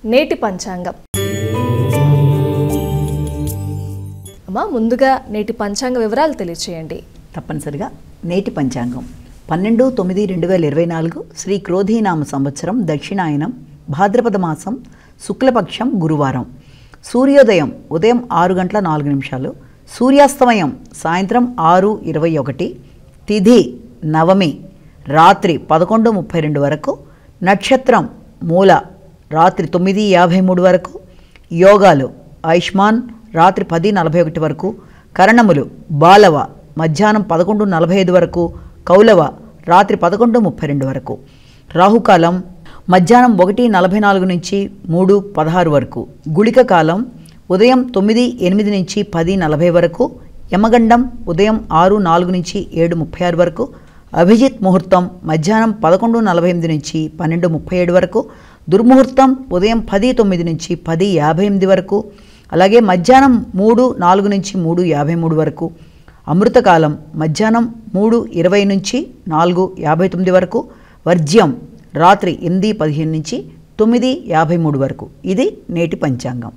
నేటి పంచాంగం. అమ్మా, ముందుగా నేటి పంచాంగ వివరాలు తెలియచేయండి. తప్పనిసరిగా నేటి పంచాంగం 12/9/2024 శ్రీ క్రోధీనామ సంవత్సరం దక్షిణాయనం భాద్రపద మాసం శుక్లపక్షం గురువారం. సూర్యోదయం ఉదయం 6:04, సూర్యాస్తమయం సాయంత్రం 6:21, తిథి నవమి రాత్రి 11:32 వరకు, నక్షత్రం మూల రాత్రి 9:53 వరకు, యోగాలు ఆయుష్మాన్ రాత్రి 10:41 వరకు, కరణములు బాలవ మధ్యాహ్నం 11:45 వరకు, కౌలవ రాత్రి 11:32 వరకు, రాహుకాలం మధ్యాహ్నం 1:44 నుంచి 3:16 వరకు, గుళిక కాలం ఉదయం 9:08 నుంచి 10:40 వరకు, యమగండం ఉదయం 6:04 నుంచి 7:36 వరకు, అభిజిత్ ముహూర్తం మధ్యాహ్నం 11:48 నుంచి 12:37 వరకు, దుర్ముహూర్తం ఉదయం 10:09 నుంచి 10:58 వరకు, అలాగే మధ్యాహ్నం 3:04 నుంచి 3:53 వరకు, అమృతకాలం మధ్యాహ్నం 3:20 నుంచి 4:59 వరకు, వర్జ్యం రాత్రి 8:15 నుంచి 9:53 వరకు. ఇది నేటి పంచాంగం.